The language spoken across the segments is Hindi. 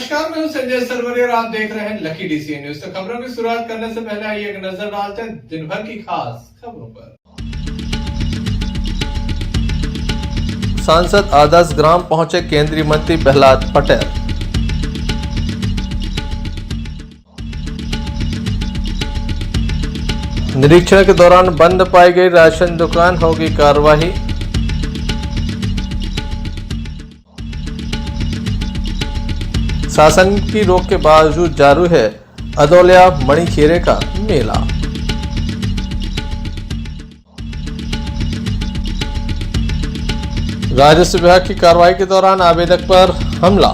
नमस्कार, मैं हूं संजय सरवरी और आप देख रहे हैं लकी डीसी न्यूज। तो खबरों की शुरुआत करने से पहले आइए एक नजर डालते हैं दिन भर की खास खबरों पर। सांसद आदर्श ग्राम पहुंचे केंद्रीय मंत्री प्रहलाद पटेल। निरीक्षण के दौरान बंद पाई गई राशन दुकान, होगी कार्रवाई। शासन की रोक के बावजूद जारी है अदौलिया मणिखेरे का मेला। राजस्व विभाग की कार्रवाई के दौरान आवेदक पर हमला।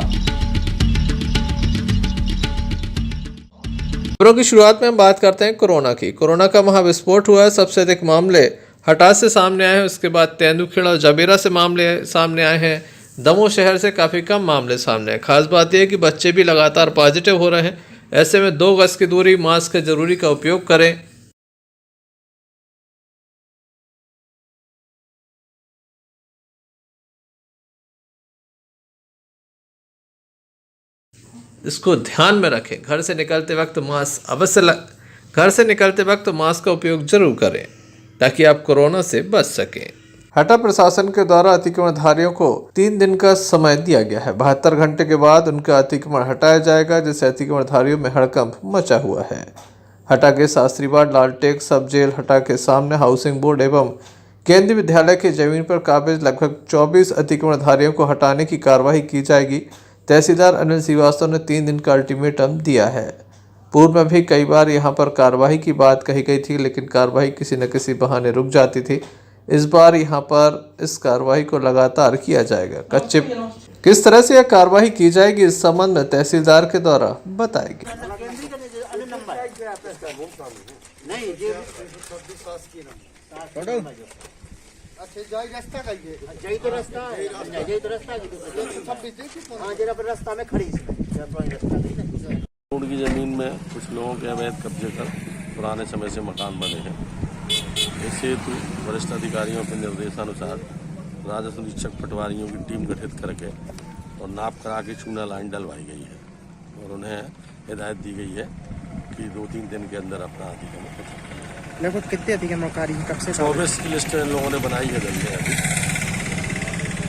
खबरों की शुरुआत में हम बात करते हैं कोरोना की। कोरोना का महाविस्फोट हुआ है। सबसे अधिक मामले हटास से सामने आए हैं, उसके बाद तेंदुखेड़ा और जबेरा से मामले सामने आए हैं। दमोह शहर से काफ़ी कम मामले सामने आए। खास बात यह है कि बच्चे भी लगातार पॉजिटिव हो रहे हैं। ऐसे में 2 गज की दूरी, मास्क का जरूरी का उपयोग करें। इसको ध्यान में रखें। घर से निकलते वक्त मास्क का उपयोग जरूर करें ताकि आप कोरोना से बच सकें। हटा प्रशासन के द्वारा अतिक्रमणधारियों को 3 दिन का समय दिया गया है। 72 घंटे के बाद उनका अतिक्रमण हटाया जाएगा, जिससे अतिक्रमणधारियों में हड़कंप मचा हुआ है। हटा के शास्त्रीबाग, लालटेक सब जेल, हटा के सामने हाउसिंग बोर्ड एवं केंद्रीय विद्यालय की जमीन पर काबिज लगभग 24 अतिक्रमणधारियों को हटाने की कार्रवाई की जाएगी। तहसीलदार अनिल श्रीवास्तव ने 3 दिन का अल्टीमेटम दिया है। पूर्व में भी कई बार यहां पर कार्रवाई की बात कही गई थी, लेकिन कार्रवाई किसी न किसी बहाने रुक जाती थी। इस बार यहां पर इस कार्रवाई को लगातार किया जाएगा। किस तरह से यह कार्रवाई की जाएगी, इस संबंध में तहसीलदार के द्वारा बताएगी। रोड की जमीन में कुछ लोगों के अवैध कब्जे कर पुराने समय से मकान बने हैं। इस हेतु वरिष्ठ अधिकारियों के निर्देशानुसार राजस्व निरीक्षक पटवारियों की टीम गठित करके और नाप करा के चूना लाइन डलवाई गई है और उन्हें हिदायत दी गई है कि 2-3 दिन के अंदर अपना अतिक्रमण खत्म। लगभग कितने अतिक्रमणकारी कब से? 24 की लिस्ट इन लोगों ने बनाई है जल्दी अभी।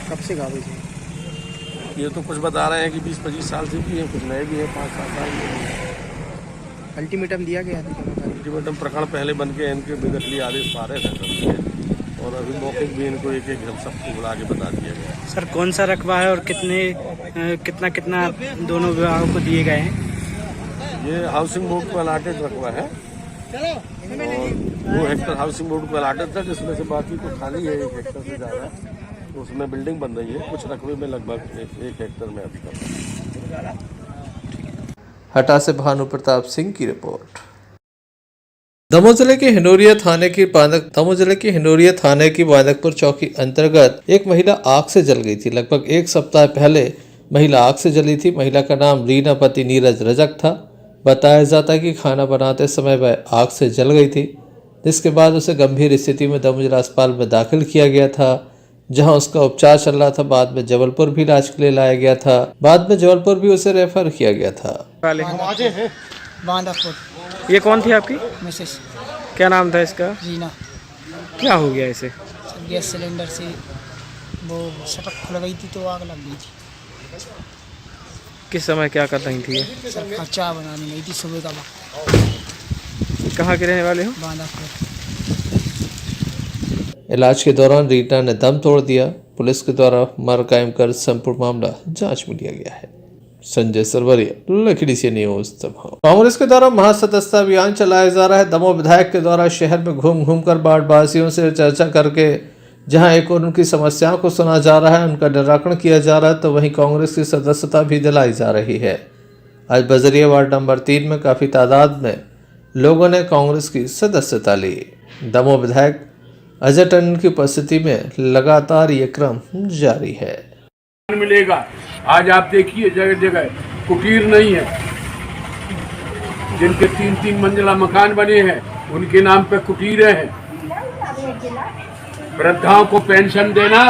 कब से काबिज है? ये तो कुछ बता रहे हैं कि 20-25 साल से भी हैं, कुछ नए भी हैं, 5-7 साल के हैं। अल्टीमेटम दिया गया अल्टीमेटम प्रकरण पहले बन के इनके विगत लिए आदेश पारित है और अभी मौके भी इनको एक हम सबको बुला के बता दिया गया। सर, कौन सा रकबा है और कितना दोनों विभागों को दिए गए हैं? ये हाउसिंग बोर्ड को अलाटेड रकबा है और 2 हेक्टर हाउसिंग बोर्ड को अलाटेड था, जिसमें से बाकी तो खाली है 1 हेक्टर से ज़्यादा। तो उसमें बिल्डिंग बन रही है, कुछ रकबे में लगभग 1 हेक्टर में अभी तक। हटा से भानु प्रताप सिंह की रिपोर्ट। दमोह जिले के हिंडोरिया थाने की बांदकपुर चौकी अंतर्गत एक महिला आग से जल गई थी। लगभग 1 सप्ताह पहले महिला आग से जली थी। महिला का नाम रीना पति नीरज रजक था। बताया जाता है कि खाना बनाते समय वह आग से जल गई थी, जिसके बाद उसे गंभीर स्थिति में दमोह जिला अस्पताल में दाखिल किया गया था, जहां उसका उपचार चल रहा था। बाद में जबलपुर भी इलाज के लिए लाया गया था। बाद में जबलपुर भी उसे रेफर किया गया था। बांदापुर। ये कौन थी आपकी मिसेस? क्या नाम था इसका? रीना। क्या हो गया इसे? गैस सिलेंडर से वो सटक खुल गई थी तो आग लग गई थी। किस समय क्या कर रही थी? सर, चाय बनाने गई थी सुबह का वक्त। कहाँ के रहने वाले हो? बांदापुर। इलाज के दौरान रीना ने दम तोड़ दिया। पुलिस के द्वारा मर कायम कर संपूर्ण मामला जांच में लिया गया है। Sanjay Sarwaria, lucky DC news Damoh. Congress के द्वारा महासदस्यता अभियान चलाया जा रहा है। दमोह विधायक के द्वारा शहर में घूम कर वार्डवासियों से चर्चा करके जहां एक और उनकी समस्याओं को सुना जा रहा है, उनका निराकरण किया जा रहा है, तो वहीं कांग्रेस की सदस्यता भी दिलाई जा रही है। आज बजरिया वार्ड नंबर 3 में काफी तादाद में लोगों ने कांग्रेस की सदस्यता ली। दमोह विधायक अजय टंडन की उपस्थिति में लगातार ये क्रम जारी है। मिलेगा। आज आप देखिए जगह जगह कुटीर नहीं है, जिनके 3-3 मंजिला मकान बने हैं उनके नाम पे कुटीरें हैं। वृद्धाओं को पेंशन देना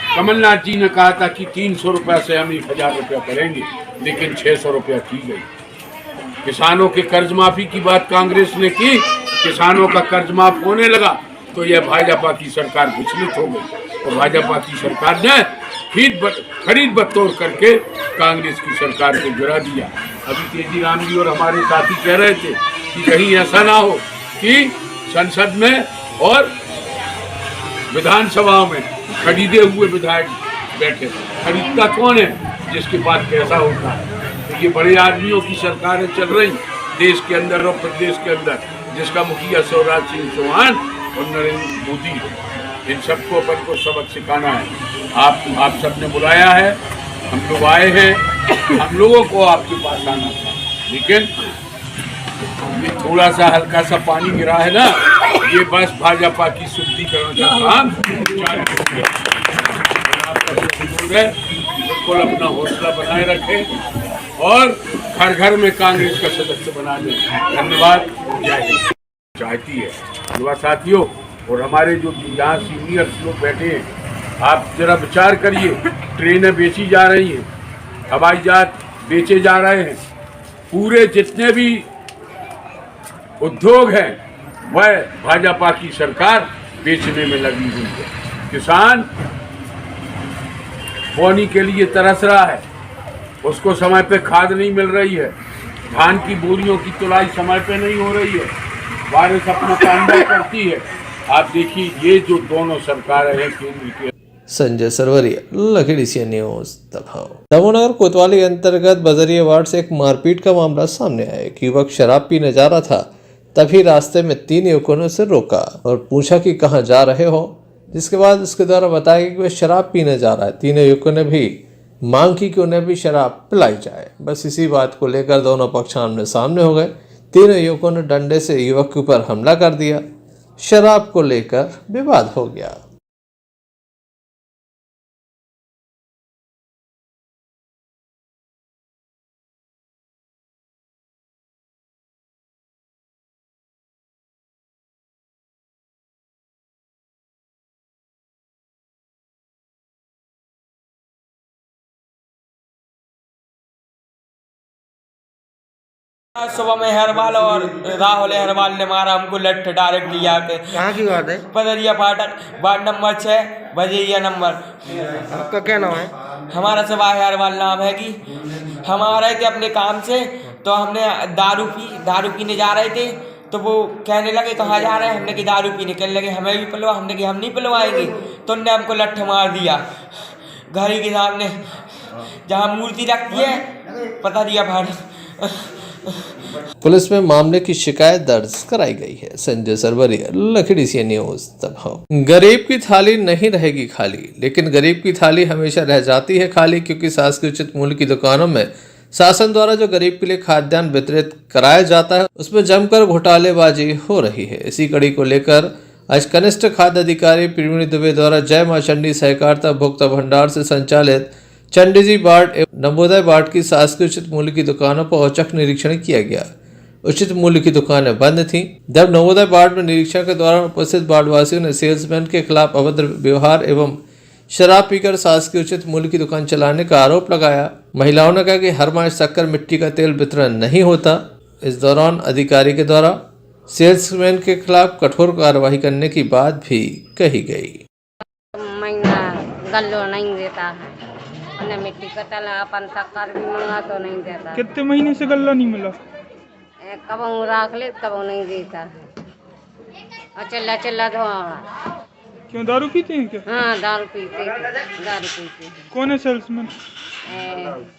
कमलनाथ जी ने कहा था कि 300 रुपया से हम 1000 रुपया करेंगे, लेकिन 600 रुपया की गई। किसानों के कर्ज माफी की बात कांग्रेस ने की, किसानों का कर्ज माफ होने लगा तो यह भाजपा की सरकार विचलित हो गई और भाजपा की सरकार ने खरीद बतौर करके कांग्रेस की सरकार को गिरा दिया। अभी तेजी राम जी और हमारे साथी कह रहे थे कि कहीं ऐसा ना हो कि संसद में और विधानसभा में खरीदे हुए विधायक बैठे। खरीदता कौन है? जिसके पास पैसा होता है। तो ये बड़े आदमियों की सरकारें चल रही देश के अंदर और प्रदेश के अंदर, जिसका मुखिया शिवराज सिंह चौहान और नरेंद्र मोदी है। इन सबको अपन को सबक सिखाना है। आप सबने बुलाया है, हम लोग आए हैं, हम लोगों को आपके पास आना था, लेकिन ये थोड़ा सा हल्का सा पानी गिरा है ना, ये बस भाजपा की शुद्धिकरण का काम बिल्कुल अपना हौसला बनाए रखें और घर घर में कांग्रेस का सदस्य बना दें। धन्यवाद। जय हिंद। चाहती है युवा साथियों और हमारे जो यहाँ सीनियर्स लोग बैठे हैं, आप जरा विचार करिए। ट्रेनें बेची जा रही हैं, हवाई जहाज बेचे जा रहे हैं, पूरे जितने भी उद्योग हैं वह भाजपा की सरकार बेचने में लगी हुई है। किसान बोनी के लिए तरस रहा है, उसको समय पे खाद नहीं मिल रही है, धान की बोरियों की तुलाई समय पे नहीं हो रही है, बारिश अपना काम करती है। आप देखिए ये जो दोनों सरकारें हैं केंद्र की। संजय सरवरिया, लखीडीसी न्यूज दबाव। दमोनगर कोतवाली के अंतर्गत बजरिया वार्ड से एक मारपीट का मामला सामने आया। एक युवक शराब पीने जा रहा था, तभी रास्ते में 3 युवकों ने उसे रोका और पूछा कि कहाँ जा रहे हो, जिसके बाद उसके द्वारा बताया कि वह शराब पीने जा रहा है। 3 युवकों ने भी मांग की कि उन्हें भी शराब पिलाई जाए। बस इसी बात को लेकर दोनों पक्ष आमने सामने हो गए। 3 युवकों ने डंडे से युवक के ऊपर हमला कर दिया। शराब को लेकर विवाद हो गया। सुबह में हरवाल और राहुल हरवाल ने मारा हमको लठ डायरेक्ट लिया के। कहाँ की बात है? पदरिया फाटक, वार्ड नंबर 6, बजरिया नंबर। आपका क्या नाम है? हमारा सवाह हरवाल नाम है कि हम आ रहे थे अपने काम से, तो हमने दारू पीने जा रहे थे, तो वो कहने लगे कहाँ जा रहे हैं, हमने कि दारू पीने। कहने लगे हमें भी पिलवा, हमने कि हम नहीं पिलवाएंगे। तो उनने हमको लठ मार दिया घर ही के सामने जहाँ मूर्ति रखती है, पदरिया फाटक। पुलिस में मामले की शिकायत दर्ज कराई गई है। संजय सरवरिया, लखीडीसी न्यूज दबाव। गरीब की थाली नहीं रहेगी खाली, लेकिन गरीब की थाली हमेशा रह जाती है खाली, क्योंकि शासकीय उचित मूल्य की दुकानों में शासन द्वारा जो गरीब के लिए खाद्यान्न वितरित कराया जाता है, उसमें जमकर घोटालेबाजी हो रही है। इसी कड़ी को लेकर आज कनिष्ठ खाद्य अधिकारी प्रवीण दुबे द्वारा जय मां चंडी सहकारिता उपभोक्ता भंडार से संचालित चंडीजी बाट एवं नवोदय बाट की शासकीय उचित मूल्य की दुकानों पर औचक निरीक्षण किया गया। उचित मूल्य की दुकानें बंद थीं। जब नवोदय बाट में निरीक्षण के दौरान उपस्थित बाड़वासियों ने सेल्समैन के खिलाफ अभद्र व्यवहार एवं शराब पीकर शासकीय उचित मूल्य की दुकान चलाने का आरोप लगाया। महिलाओं ने कहा कि हर माह शक्कर मिट्टी का तेल वितरण नहीं होता। इस दौरान अधिकारी के द्वारा सेल्समैन के खिलाफ कठोर कार्रवाई करने की बात भी कही गई। महीना गल्लो नहीं देता है, मिट्टी का तला अपन शक्कर भी मंगा तो नहीं देता। कितने महीने से गल्ला नहीं मिला? कब रख ले कब नहीं देता है। और चिल्ला धोआ। क्यों दारू पीते हैं क्या? हाँ दारू पीते। कौन है सेल्समैन?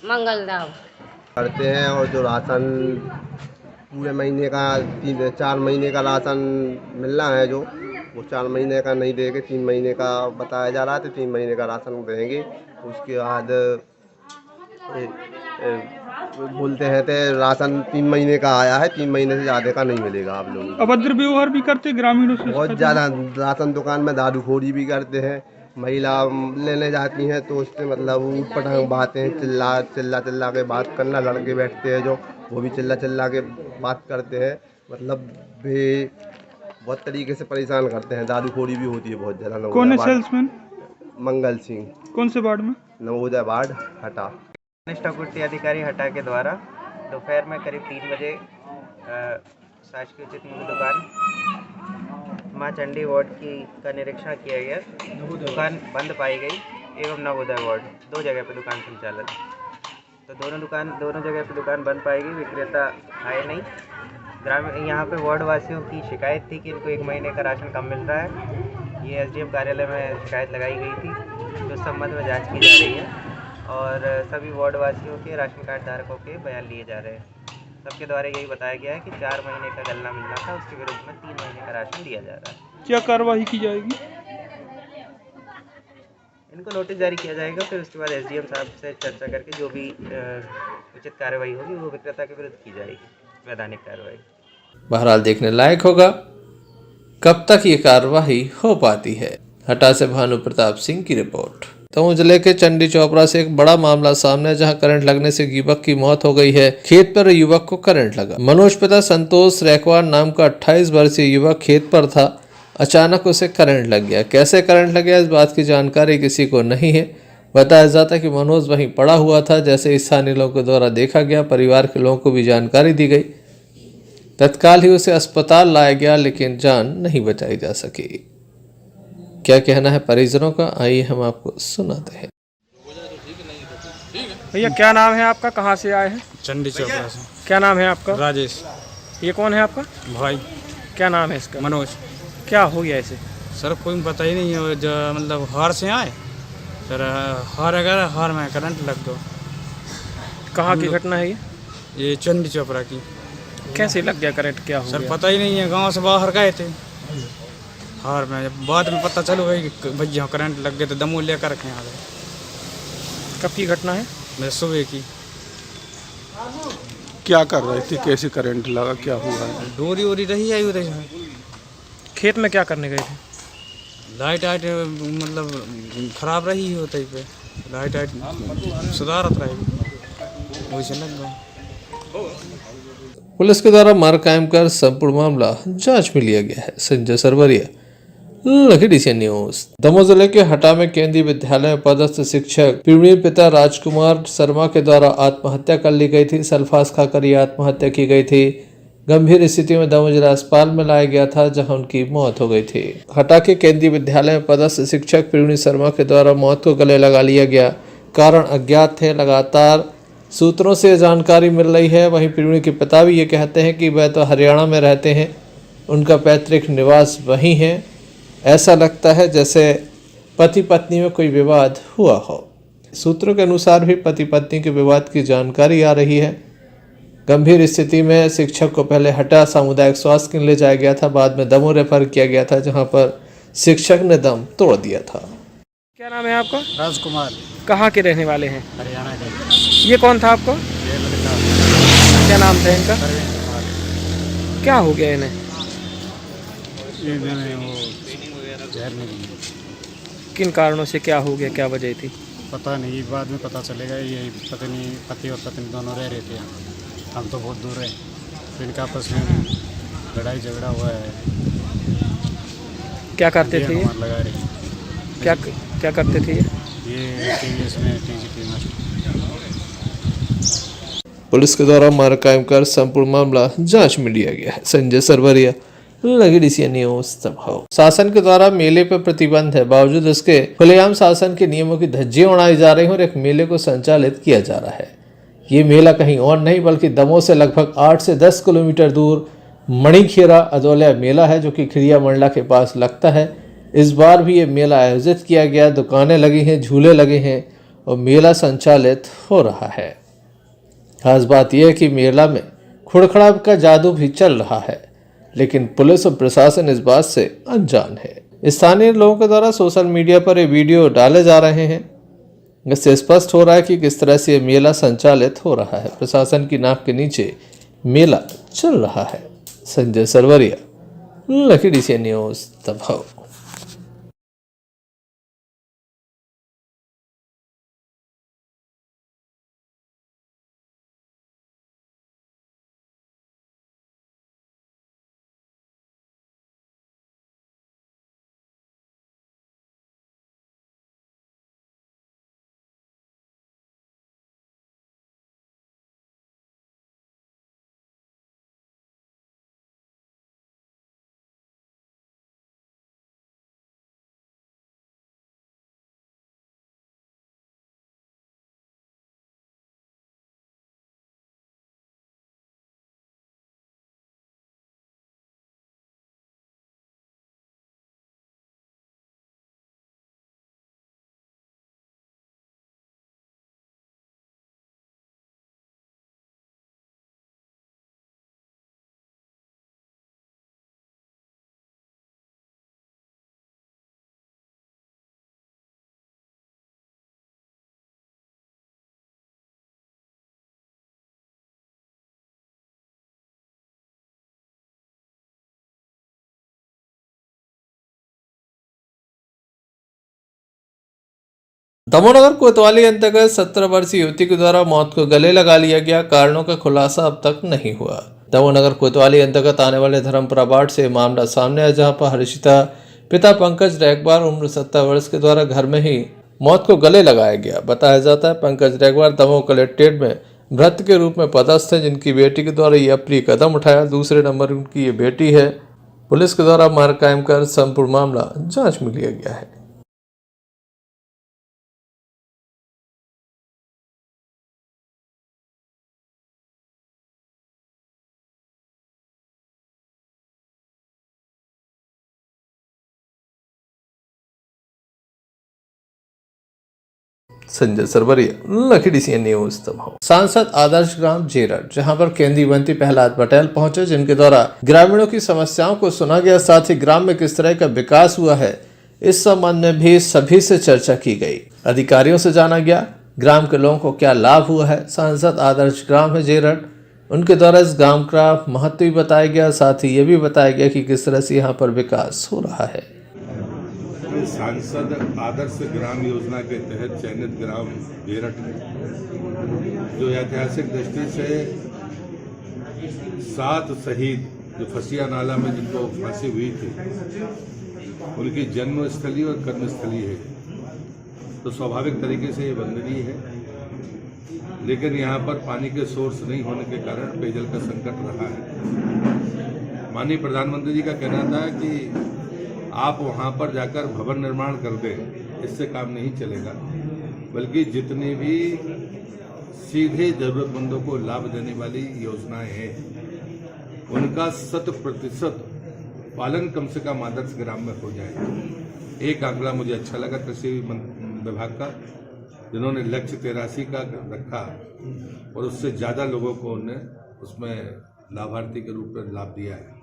मंगल दाव करते हैं। और जो राशन पूरे महीने का 4 महीने का राशन मिलना है, जो वो 4 महीने का नहीं देंगे, 3 महीने का बताया जा रहा है, तो 3 महीने का राशन देंगे। उसके बाद बोलते हैं तो राशन 3 महीने का आया है, 3 महीने से ज़्यादा का नहीं मिलेगा आप लोगों को। अभद्र व्यवहार भी करते ग्रामीणों से बहुत ज़्यादा। राशन दुकान में दारूखोरी भी करते हैं। महिला लेने जाती हैं तो उससे मतलब ऊट पटांग बातें चिल्ला के बात करना। लड़के बैठते हैं जो, वो भी चिल्ला के बात करते हैं। मतलब बहुत तरीके से परेशान करते हैं। दारूखोरी भी होती है बहुत ज़्यादा। कौन है सेल्समैन? मंगल सिंह, कौन से वार्ड में? नवोदय वार्ड हटा। निष्ठापूर्ति अधिकारी हटा के द्वारा दोपहर में करीब 3 बजे शासकीय उचित मूल्य दुकान माँ चंडी वार्ड का निरीक्षण किया गया। दुकान बंद पाई गई एवं नवोदय वार्ड 2 जगह पर दुकान संचालित, तो दोनों जगह पर दुकान बंद पाई गई। विक्रेता आए नहीं। ग्रामीण यहाँ पे वार्ड वासियों की शिकायत थी कि इनको 1 महीने का राशन कम मिल रहा है। ये एसडीएम कार्यालय में शिकायत लगाई गई थी, जो इस संबंध में जांच की जा रही है और सभी वार्ड वासियों के राशन कार्ड धारकों के बयान लिए जा रहे हैं। सबके द्वारा यही बताया गया है कि 4 महीने का गल्ला मिलना था, उसके विरुद्ध में 3 महीने का राशन दिया जा रहा है। क्या कार्रवाई की जाएगी? इनको नोटिस जारी किया जाएगा, फिर उसके बाद एसडीएम साहब से चर्चा करके जो भी उचित कार्रवाई होगी वो विक्रेता के विरुद्ध की जाएगी, वैधानिक कार्रवाई। बहरहाल देखने लायक होगा कब तक ये कार्रवाई हो पाती है। हटा से भानु प्रताप सिंह की रिपोर्ट। तमोह जिले के चंडी चोपड़ा से एक बड़ा मामला सामने है, जहां करंट लगने से युवक की मौत हो गई है। खेत पर युवक को करंट लगा। मनोज पिता संतोष रैकवार नाम का 28 वर्षीय युवक खेत पर था। अचानक उसे करंट लग गया। कैसे करंट लग गया इस बात की जानकारी किसी को नहीं है। बताया जाता है कि मनोज वहीं पड़ा हुआ था। जैसे स्थानीय लोगों के द्वारा देखा गया, परिवार के लोगों को भी जानकारी दी गई। तत्काल ही उसे अस्पताल लाया गया, लेकिन जान नहीं बचाई जा सकी। क्या कहना है परिजनों का, आइए हम आपको सुनाते हैं। भैया क्या नाम है आपका, कहाँ से आए हैं? चंडी चौपड़ा से। क्या नाम है आपका? राजेश। ये कौन है आपका भाई? क्या नाम है इसका? मनोज। क्या हो गया इसे? सर कोई पता ही नहीं है, जो मतलब हार से आए सर, हार में करंट लग गया। कहाँ की घटना है ये चंडी चौपड़ा की। कैसे लग गया करंट, क्या हो सर गया? पता ही नहीं है, गांव से बाहर गए थे हार में, जब बाद में पता चलो भाई भैया करंट लग गए तो दमू लेकर रखे आ गए। कब की घटना है? मैं सुबह की। क्या कर रहे थे, कैसे करंट लगा, क्या हुआ? डोरी वोरी रही आई उधर। खेत में क्या करने गए थे? लाइट मतलब खराब रही होती पे, लाइट सुधारत रहेगी, वैसे लग गया। पुलिस के द्वारा मार कायम कर संपूर्ण मामला जांच में लिया गया है। Sanjay Sarwaria, lucky DC news. Damoh जिले के हटा में केंद्रीय विद्यालय में पदस्थ शिक्षक पीड़ित पिता राजकुमार शर्मा के द्वारा आत्महत्या कर ली गई थी। सल्फास खाकर यह आत्महत्या की गई थी। गंभीर स्थिति में दमोह जिला अस्पताल में लाया गया था, जहां उनकी मौत हो गई थी। हटा के केंद्रीय विद्यालय में पदस्थ शिक्षक पीड़ित शर्मा के द्वारा मौत को गले लगा लिया गया। कारण अज्ञात थे। लगातार सूत्रों से जानकारी मिल रही है। वहीं पीड़ित के पिता भी ये कहते हैं कि वह तो हरियाणा में रहते हैं, उनका पैतृक निवास वहीं है। ऐसा लगता है जैसे पति पत्नी में कोई विवाद हुआ हो। सूत्रों के अनुसार भी पति पत्नी के विवाद की जानकारी आ रही है। गंभीर स्थिति में शिक्षक को पहले हटा सामुदायिक स्वास्थ्य केंद्र ले जाया गया था, बाद में दमोह रेफर किया गया था, जहां पर शिक्षक ने दम तोड़ दिया था। क्या नाम है आपका? राजकुमार। कहाँ के रहने वाले हैं? हरियाणा के। ये कौन था आपको? ये लड़का। क्या नाम था इनका? अरविंद कुमार। क्या हो गया इन्हें? ये मैंने वो जहर नहीं ली। किन कारणों से क्या हो गया, क्या वजह थी? पता नहीं, बाद में पता चलेगा। ये पत्नी पति और पत्नी दोनों रह रहे थे यहाँ, हम तो बहुत दूर हैं, तो इनका आपस में लड़ाई झगड़ा हुआ है। क्या करते थे ये? लगा रही। क्या करते थे ये? टीवीएस में टीजीटी मास्टर। पुलिस के द्वारा मार कायम कर संपूर्ण मामला जांच में लिया गया है। Sanjay Sarwaria, lucky DC news Damoh. शासन के द्वारा मेले पर प्रतिबंध है, बावजूद इसके खुलेआम शासन के नियमों की धज्जियां उड़ाई जा रही हैं और एक मेले को संचालित किया जा रहा है। ये मेला कहीं और नहीं बल्कि दमोह से लगभग 8 से 10 किलोमीटर दूर मणिखेरा अदौलिया मेला है, जो कि खिरिया मंडला के पास लगता है। इस बार भी ये मेला आयोजित किया गया। दुकानें लगी हैं, झूले लगे हैं और मेला संचालित हो रहा है। खास बात यह है कि मेला में खुड़खड़ा का जादू भी चल रहा है, लेकिन पुलिस और प्रशासन इस बात से अनजान है। स्थानीय लोगों के द्वारा सोशल मीडिया पर ये वीडियो डाले जा रहे हैं। इससे स्पष्ट हो रहा है कि किस तरह से ये मेला संचालित हो रहा है। प्रशासन की नाक के नीचे मेला चल रहा है। Sanjay Sarwaria, lucky DC news Damoh. Damohnagar कोतवाली अंतर्गत 17 वर्षीय युवती के द्वारा मौत को गले लगा लिया गया। कारणों का खुलासा अब तक नहीं हुआ। दमोनगर कोतवाली अंतर्गत आने वाले धर्मपुरा वार्ड से मामला सामने आया, जहां पर हर्षिता पिता पंकज रैकबार उम्र 17 वर्ष के द्वारा घर में ही मौत को गले लगाया गया। बताया जाता है पंकज रैकबार दमोह कलेक्ट्रेट में भ्रत के रूप में पदस्थ है, जिनकी बेटी के द्वारा ये अप्रिय कदम उठाया। दूसरे नंबर उनकी ये बेटी है। पुलिस के द्वारा मार कायम कर संपूर्ण मामला जांच में लिया गया है। Sanjay Sarwaria, lucky DCN News Damoh. सांसद आदर्श ग्राम जेरठ, जहां पर केंद्रीय मंत्री प्रहलाद पटेल पहुंचे, जिनके द्वारा ग्रामीणों की समस्याओं को सुना गया, साथ ही ग्राम में किस तरह का विकास हुआ है इस संबंध में भी सभी से चर्चा की गई। अधिकारियों से जाना गया ग्राम के लोगों को क्या लाभ हुआ है। सांसद आदर्श ग्राम है जेरठ, उनके द्वारा इस ग्राम का महत्व भी बताया गया, साथ ही ये भी बताया गया कि किस तरह से यहाँ पर विकास हो रहा है। सांसद आदर्श ग्राम योजना के तहत चयनित ग्राम जेरठ जो ऐतिहासिक दृष्टि से 7 शहीद जो फसिया नाला में जिनको फांसी हुई थी उनकी जन्मस्थली और कर्मस्थली है, तो स्वाभाविक तरीके से ये वंदनीय है। लेकिन यहाँ पर पानी के सोर्स नहीं होने के कारण पेयजल का संकट रहा है। माननीय प्रधानमंत्री जी का कहना था कि आप वहाँ पर जाकर भवन निर्माण कर दें, इससे काम नहीं चलेगा, बल्कि जितनी भी सीधे जरूरतमंदों को लाभ देने वाली योजनाएं हैं उनका 100% पालन कम से कम आदर्श ग्राम में हो जाए। एक आंकड़ा मुझे अच्छा लगा कृषि विभाग का, जिन्होंने लक्ष्य 83 का रखा और उससे ज़्यादा लोगों को उन्हें उसमें लाभार्थी के रूप में लाभ दिया है।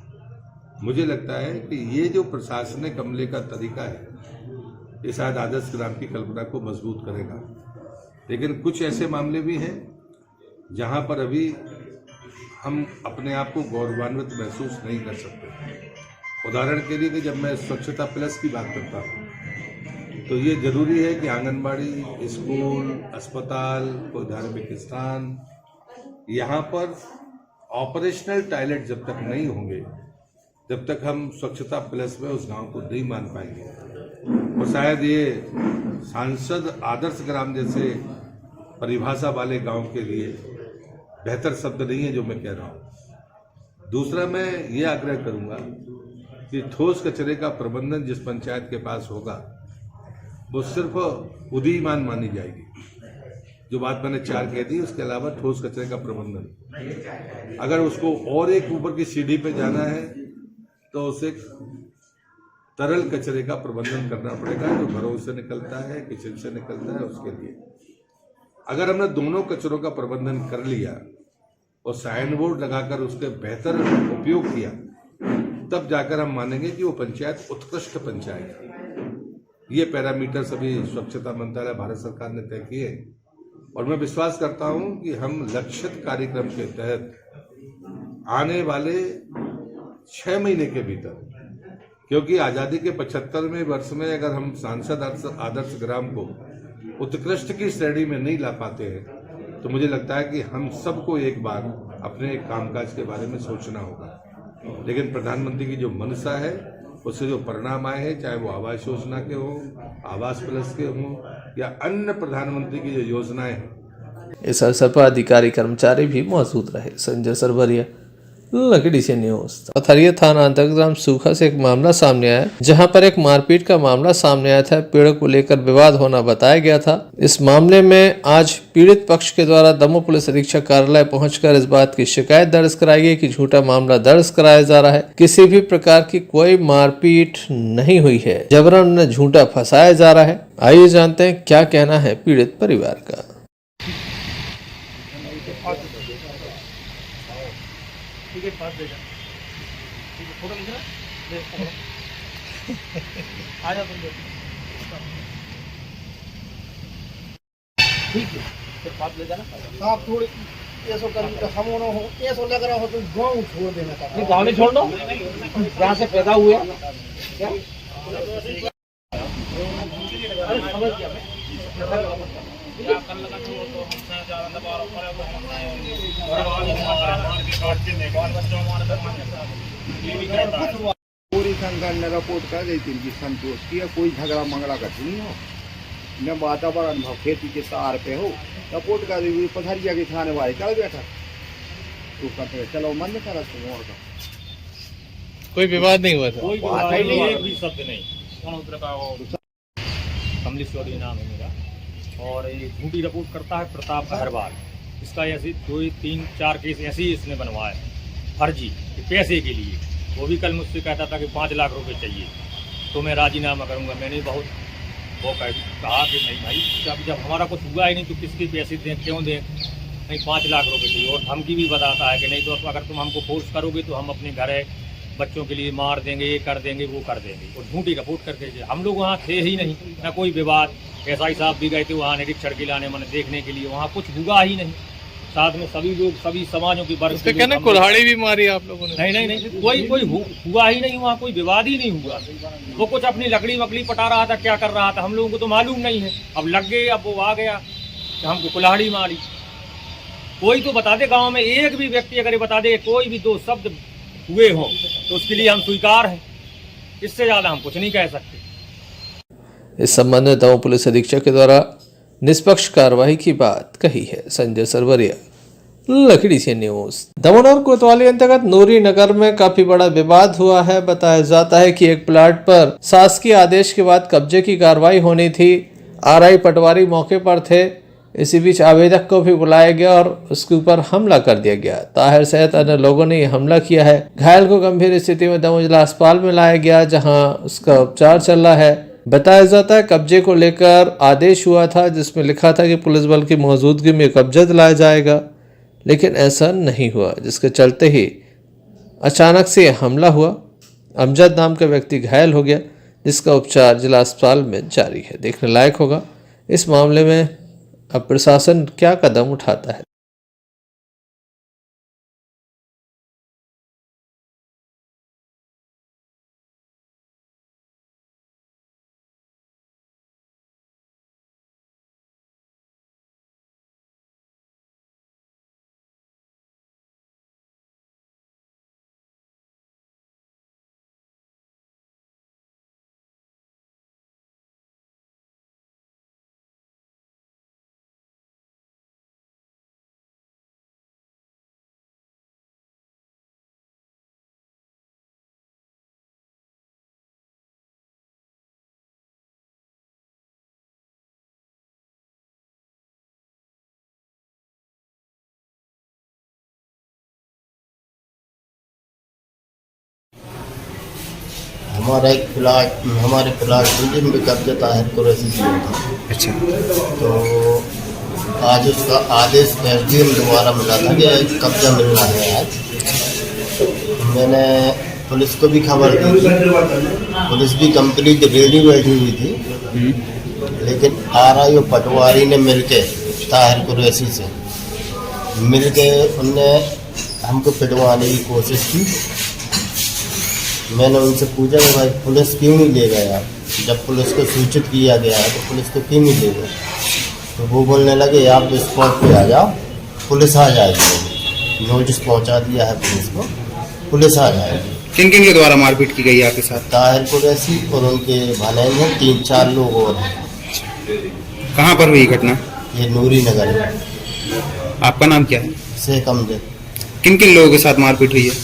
मुझे लगता है कि ये जो प्रशासनिक अमले का तरीका है ये शायद आदर्श ग्राम की कल्पना को मजबूत करेगा। लेकिन कुछ ऐसे मामले भी हैं जहां पर अभी हम अपने आप को गौरवान्वित महसूस नहीं कर सकते। उदाहरण के लिए कि जब मैं स्वच्छता प्लस की बात करता हूँ तो ये जरूरी है कि आंगनबाड़ी, स्कूल, अस्पताल, कोई धार्मिक स्थान, यहाँ पर ऑपरेशनल टॉयलेट जब तक नहीं होंगे जब तक हम स्वच्छता प्लस में उस गांव को नहीं मान पाएंगे। और शायद ये सांसद आदर्श ग्राम जैसे परिभाषा वाले गांव के लिए बेहतर शब्द नहीं है जो मैं कह रहा हूँ। दूसरा, मैं ये आग्रह करूंगा कि ठोस कचरे का प्रबंधन जिस पंचायत के पास होगा वो सिर्फ उदीयमान मानी जाएगी। जो बात मैंने 4 कह दी, उसके अलावा ठोस कचरे का प्रबंधन, अगर उसको और एक ऊपर की सीढ़ी पे जाना है तो उसे तरल कचरे का प्रबंधन करना पड़ेगा, जो घरों से निकलता है, किचन से निकलता है। उसके लिए अगर हमने दोनों कचरों का प्रबंधन कर लिया और साइन बोर्ड लगाकर उसके बेहतर उपयोग किया, तब जाकर हम मानेंगे कि वो पंचायत उत्कृष्ट पंचायत है। ये पैरामीटर सभी स्वच्छता मंत्रालय भारत सरकार ने तय किए और मैं विश्वास करता हूं कि हम लक्षित कार्यक्रम के तहत आने वाले 6 महीने के भीतर, क्योंकि आज़ादी के 75वें वर्ष में अगर हम सांसद आदर्श ग्राम को उत्कृष्ट की श्रेणी में नहीं ला पाते हैं तो मुझे लगता है कि हम सबको एक बार अपने कामकाज के बारे में सोचना होगा। लेकिन प्रधानमंत्री की जो मंशा है, उससे जो परिणाम आए हैं, चाहे वो आवास योजना के हों, आवास प्लस के हों या अन्य प्रधानमंत्री की जो योजनाएं हैं, इस अवसर पर अधिकारी कर्मचारी भी मौजूद रहे। Sanjay Sarwaria, lucky DCN news. Pathariya थाना अंतर्गत सूखा से एक मामला सामने आया, जहां पर एक मारपीट का मामला सामने आया था। पेड़ को लेकर विवाद होना बताया गया था। इस मामले में आज पीड़ित पक्ष के द्वारा दमोह पुलिस अधीक्षक कार्यालय पहुंचकर इस बात की शिकायत दर्ज कराई गई कि झूठा मामला दर्ज कराया जा रहा है। किसी भी प्रकार की कोई मारपीट नहीं हुई है, जबरन उन्हें झूठा फंसाया जा रहा है। आइए जानते हैं क्या कहना है पीड़ित परिवार का। आप थोड़ी ऐसा कर हम हो ऐसा लग रहा हो तो गाँव छोड़ देना था। गाँव नहीं छोड़ दो, जहाँ से पैदा हुए क्या? समझ गया मैं। पूरी संघ ने रिपोर्ट कर दी थी कि संतोष की है, कोई झगड़ा मंगड़ा का नहीं हो, न वातावरण भाव खेती के सार पे हो। रिपोर्ट कर दी पथरिया के थाने वाले चल बैठा तो कहते चलो मन करा और का कोई विवाद नहीं हुआ था, कोई बात ही नहीं, एक भी शब्द नहीं। कमलेश्वरी नाम है मेरा और ये झूठी रिपोर्ट करता है प्रताप अहरवाल। इसका ऐसे 2-3-4 केस ऐसे ही इसने बनवाए फर्जी पैसे के लिए। वो भी कल मुझसे कहता था कि 5 लाख रुपए चाहिए तो मैं राजीनामा करूंगा। मैंने बहुत वो कहा कि नहीं भाई, जब हमारा कुछ हुआ ही नहीं तो किसके पैसे दें, क्यों दें, नहीं 5 लाख रुपए चाहिए। और धमकी भी बताता है कि नहीं तो अगर तुम हमको फोर्स करोगे तो हम अपने घर है बच्चों के लिए मार देंगे, ये कर देंगे, वो कर देंगे। और झूठी रिपोर्ट करके हम लोग वहाँ थे ही नहीं, ना कोई विवाद। एसआई साहब भी गए थे वहाँ निरीक्षण के लाने मैंने देखने के लिए, वहाँ कुछ हुआ ही नहीं। साथ में सभी लोग, सभी समाजों की वर्ग उसपे कहना कुल्हाड़ी भी मारी आप लोगों ने? नहीं, कोई हुआ ही नहीं, वहाँ कोई विवाद ही नहीं हुआ। वो कुछ अपनी लकड़ी वकड़ी पटा रहा था, क्या कर रहा था हम लोगों को तो मालूम नहीं है। अब लग गए, अब वो आ गया कि हमको कुल्हाड़ी मारी। कोई तो बता दे गाँव में, एक भी व्यक्ति अगर बता दे कोई भी 2 शब्द हुए हों तो उसके लिए हम स्वीकार हैं। इससे ज्यादा हम कुछ नहीं कह सकते। इस संबंध में दमोह पुलिस अधीक्षक के द्वारा निष्पक्ष कार्रवाई की बात कही है। संजय सरवरिया, लकड़ी से न्यूज। दमोह कोतवाली अंतर्गत नूरी नगर में काफी बड़ा विवाद हुआ है। बताया जाता है कि एक प्लाट पर शासकीय आदेश के बाद कब्जे की कार्रवाई होनी थी। आरआई पटवारी मौके पर थे। इसी बीच आवेदक को भी बुलाया गया और उसके ऊपर हमला कर दिया गया। ताहिर सहित अन्य लोगों ने यह हमला किया है। घायल को गंभीर स्थिति में दमोह जिला अस्पताल में लाया गया, जहां उसका उपचार चल रहा है। बताया जाता है कब्जे को लेकर आदेश हुआ था, जिसमें लिखा था कि पुलिस बल की मौजूदगी में कब्जा दिलाया जाएगा, लेकिन ऐसा नहीं हुआ, जिसके चलते ही अचानक से हमला हुआ। अमजद नाम का व्यक्ति घायल हो गया, जिसका उपचार जिला अस्पताल में जारी है। देखने लायक होगा इस मामले में अब प्रशासन क्या कदम उठाता है। हमारा एक प्लाट, हमारे प्लाट बिल्डिंग में कब्जा ताहिर कुरैशी किया था। अच्छा। तो आज उसका आदेश एसडीएम द्वारा मिला था कि कब्जा मिलना है आज। मैंने पुलिस को भी खबर दी थी, पुलिस भी कंप्लीट रेडी बैठी हुई थी, लेकिन आरआई और पटवारी ने मिलके ताहिर कुरैशी से मिलके उनने हमको पिटवाने की कोशिश की। मैंने उनसे पूछा कि भाई पुलिस क्यों नहीं ले गए आप, जब पुलिस को सूचित किया गया है तो पुलिस को क्यों नहीं ले गए। तो वो बोलने लगे आप स्पॉट पे आ जाओ, पुलिस आ जाएगी। नोटिस पहुंचा दिया है पुलिस को, पुलिस आ जाएगी। किन किन के द्वारा मारपीट की गई आपके साथ? ताहिर कुरैशी और उनके भाई में 3-4 लोग और हैं। कहाँ पर हुई घटना? ये नूरी नगर में। आपका नाम क्या है? शेख अमजद। किन किन लोगों के साथ मारपीट हुई है?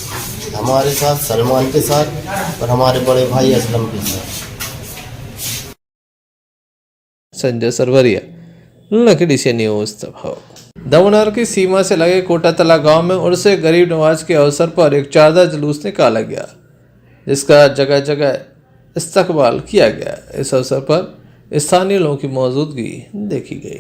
हमारे साथ, सलमान के साथ और हमारे बड़े भाई असलम के साथ। संजय सरवरिया, लकड़ी से न्यूज। दमोह की सीमा से लगे कोटातला गांव में उर्स गरीब नवाज के अवसर पर एक चादर जुलूस निकाला गया, जिसका जगह जगह इस्तकबाल किया गया। इस अवसर पर स्थानीय लोगों की मौजूदगी देखी गई।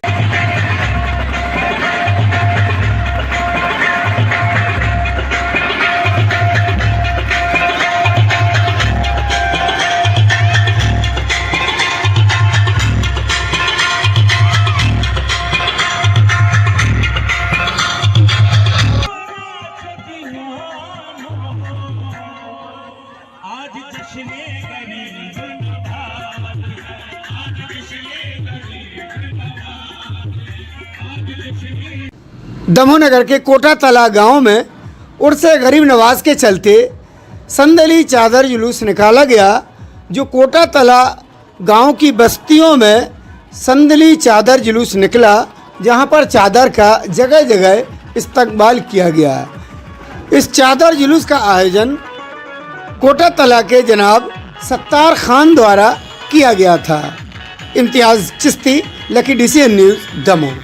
दमोह के कोटा तला गांव में उर्से गरीब नवाज के चलते संदली चादर जुलूस निकाला गया, जो कोटा तला गांव की बस्तियों में संदली चादर जुलूस निकला, जहां पर चादर का जगह जगह इस्तकबाल किया गया। इस चादर जुलूस का आयोजन कोटा तला के जनाब सत्तार खान द्वारा किया गया था। Imtiaz Chishti, lucky DCN news, Damoh.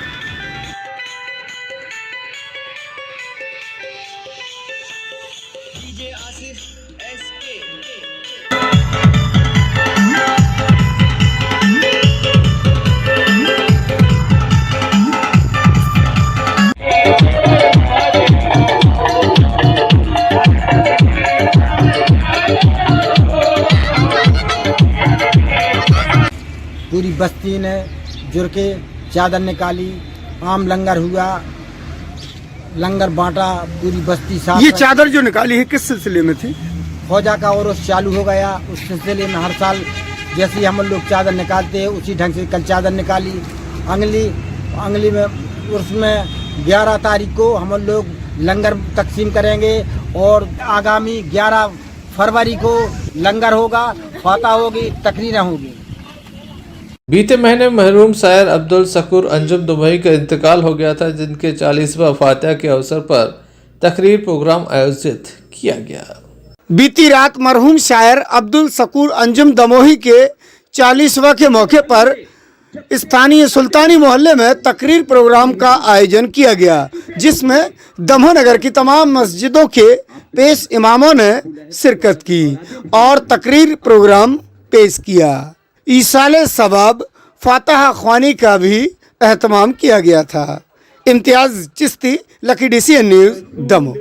पूरी बस्ती ने जुड़ के चादर निकाली, आम लंगर हुआ, लंगर बांटा, पूरी बस्ती साफ। ये चादर जो निकाली है किस सिलसिले में थी? फौजा का उर्स चालू हो गया, उस सिलसिले में हर साल जैसे हम लोग चादर निकालते हैं उसी ढंग से कल चादर निकाली। अंगली में उर्स में 11 तारीख को हम लोग लंगर तकसीम करेंगे और आगामी 11 फरवरी को लंगर होगा, फाता होगी, तकरीरें होगी। बीते महीने मरहूम शायर अब्दुल शकूर अंजुम दुबई का इंतकाल हो गया था, जिनके 40वां फातिहा के अवसर पर तकरीर प्रोग्राम आयोजित किया गया। बीती रात मरहूम शायर अब्दुल शकूर अंजुम दमोही के 40वां के मौके पर स्थानीय सुल्तानी मोहल्ले में तकरीर प्रोग्राम का आयोजन किया गया, जिसमें दमोह नगर की तमाम मस्जिदों के पेश इमामों ने शिरकत की और तकरीर प्रोग्राम पेश किया। ईसाले सबाब फातिहा ख्वानी का भी एहतमाम किया गया था। Imtiaz Chishti, lucky DCN news, Damoh.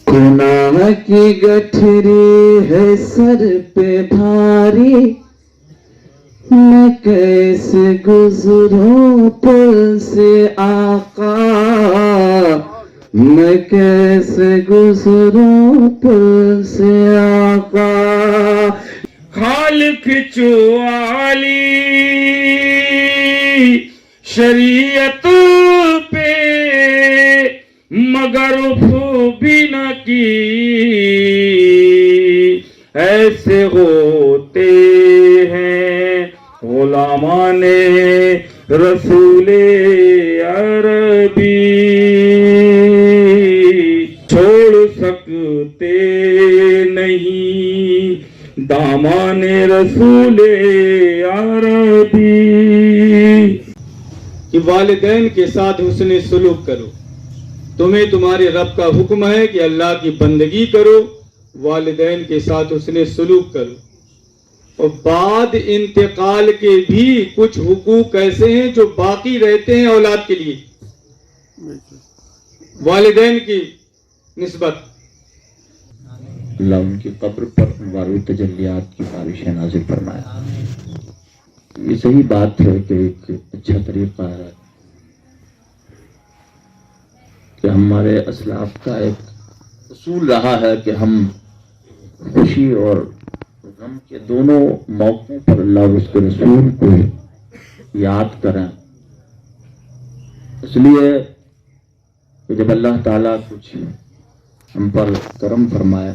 गुनाह की गठरी है सर पे भारी, मैं कैसे गुजरूं पुल से आका, मैं कैसे गुजरूं पुल से आका। खालिक जो आली शरीयत पे मगर भी न की, ऐसे होते हैं गुलामाने रसूले अरबी, छोड़ सकते नहीं दामाने रसूले अरबी। कि वालिदैन के साथ हुस्न सुलूक करो, तुम्हें तुम्हारे रब का हुक्म है कि अल्लाह की बंदगी करो, वालिदैन के साथ हुस्न सुलूक करो। और बाद इंतकाल के भी कुछ हुकूक ऐसे हैं जो बाकी रहते हैं औलाद के लिए, वालिदैन की निस्बत। अल्लाह उनकी कब्र पर वारी तजल्लियात की बारिशें नाज़िल फरमाया। ये सही बात है कि एक अच्छा तरीका है कि हमारे असलाफ का एक उसूल रहा है कि हम खुशी और गम के दोनों मौकों पर अल्लाह और उसके रसूल को याद करें। इसलिए जब अल्लाह ताला कुछ हम पर करम फरमाए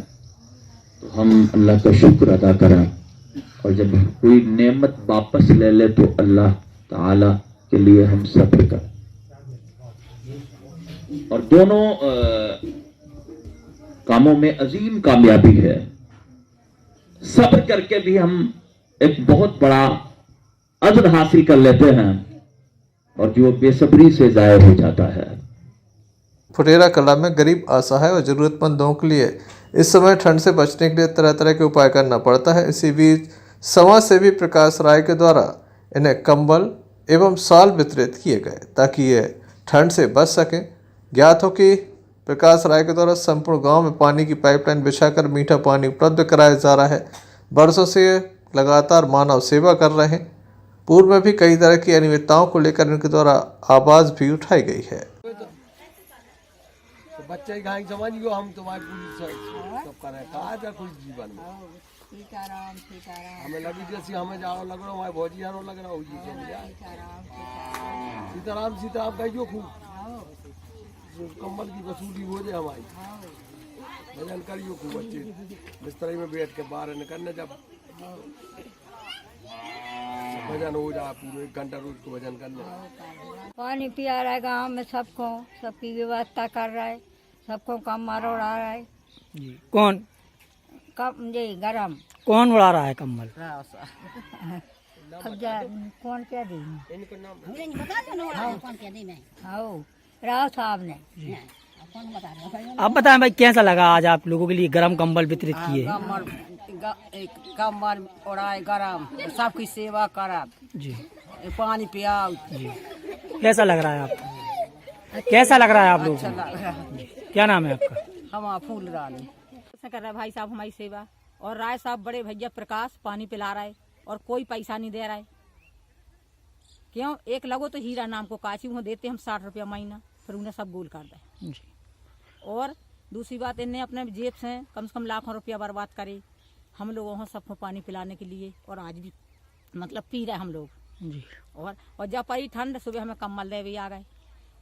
तो हम अल्लाह का शुक्र अदा करें, और जब कोई नेमत वापस ले ले तो अल्लाह ताला के लिए हम सब्र करें। और दोनों कामों में अजीम कामयाबी है। सब्र करके भी हम एक बहुत बड़ा अजर हासिल कर लेते हैं, और जो बेसब्री से जाया हो जाता है। फुटेरा कला में गरीब, असहाय और ज़रूरतमंद लोगों के लिए इस समय ठंड से बचने के लिए तरह तरह के उपाय करना पड़ता है। इसी बीच समाज सेवी प्रकाश राय के द्वारा इन्हें कंबल एवं शाल वितरित किए गए ताकि ये ठंड से बच सकें। ज्ञात हो कि प्रकाश राय के द्वारा संपूर्ण गांव में पानी की पाइपलाइन बिछाकर मीठा पानी उपलब्ध कराया जा रहा है। बरसों से लगातार मानव सेवा कर रहे हैं। पूर्व में भी कई तरह की अनियमितताओं को लेकर इनके द्वारा आवाज़ भी उठाई गई है। बच्चे घाई समझ गयो, हम तुम्हारी पूरी सब कर रहे हैं, कहा था कुछ जीवन में सीताराम सीताराम हमें लगी जैसी हमें जाओ लग रहा हमारे भौजी जानो लग रहा हो जी सीताराम सीताराम कहियो खूब कम्बल की वसूली हो जाए हमारी भजन करियो खूब अच्छे बिस्तरे में बैठ के बाहर निकलने जब भजन हो जाए पूरे 1 घंटा रोज को भजन करने। पानी पिया रहा है गाँव में सबको, सबकी व्यवस्था कर रहा है, सबको कम्बल उड़ा रहा है। जी कौन कम जी गरम कौन उड़ा रहा है कम्बल? अब जा कौन क्या दी हाँ राव साहब ने। आप बताएं भाई कैसा लगा आज आप लोगों के लिए गरम कंबल वितरित किए? कम्बल उड़ाए गरम, सबकी सेवा करब जी, पानी पियाओ जी। कैसा लग रहा है आपको? कैसा लग रहा है आप लोगों को? क्या नाम है आपका? हम फूल रानी कर रहा है भाई साहब हमारी सेवा, और राय साहब बड़े भैया प्रकाश पानी पिला रहा है और कोई पैसा नहीं दे रहा है। क्यों? एक लगो तो हीरा नाम को काची वो देते हम 60 रुपया महीना, फिर उन्हें सब गोल कर दे। और दूसरी बात इन्हें अपने जेब से कम से कम लाखों रुपया बर्बाद करे हम लोगों को सबको पानी पिलाने के लिए, और आज भी मतलब पी रहे हम लोग जी। और जब पड़ी ठंड सुबह हमें कम्बल दे भी आ गए,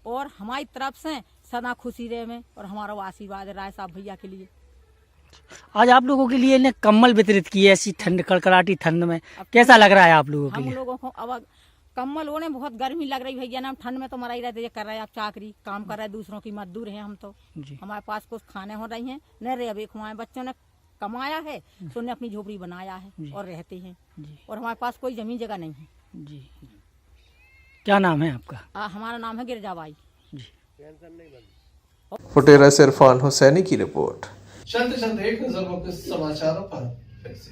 और हमारी तरफ से सदा खुशी रहे में, और हमारा आशीर्वाद है राय साहब भैया के लिए। आज आप लोगों के लिए इन्हें कम्बल वितरित किए ऐसी ठंड कड़कड़ाटी ठंड में, कैसा लग रहा है आप लोगों के लिए? हम लोगों को अब कम्बल ओढ़े बहुत गर्मी लग रही भैया ना, हम ठंड में तो मरा ही रहते, कर रहे हैं आप चाकरी काम कर रहे हैं, दूसरों की मजदूर हैं हम तो जी। हमारे पास कुछ खाने हो रही हैं न रहे, अब एक हमारे बच्चों ने कमाया है तो उन्हें अपनी झोपड़ी बनाया है और रहते हैं, और हमारे पास कोई जमीन जगह नहीं है जी। क्या नाम है आपका? हमारा नाम है गिरजाबाई जी। फुटेरा से इरफान हुसैनी की रिपोर्ट। चलते चलते एक नजर मुख्य समाचारों पर फिर से।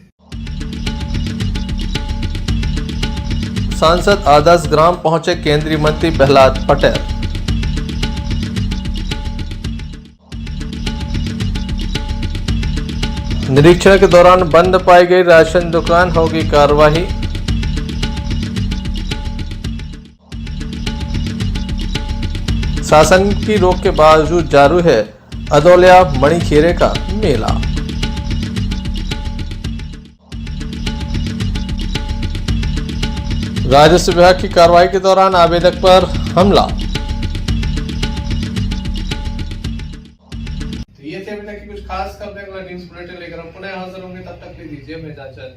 सांसद आदर्श ग्राम पहुंचे केंद्रीय मंत्री प्रहलाद पटेल। निरीक्षण के दौरान बंद पाई गई राशन दुकान, होगी कार्रवाई। शासन की रोक के बावजूद जारी है अदौलिया मणिखेरे का मेला। राजस्व विभाग की कार्रवाई के दौरान आवेदक पर हमला। तो ये थे अभी तक की कुछ खास खबरें। अगला न्यूज़ बुलेटिन लेकर हम पुनः हाजिर होंगे, तब तक के लिए दीजिए इजाजत।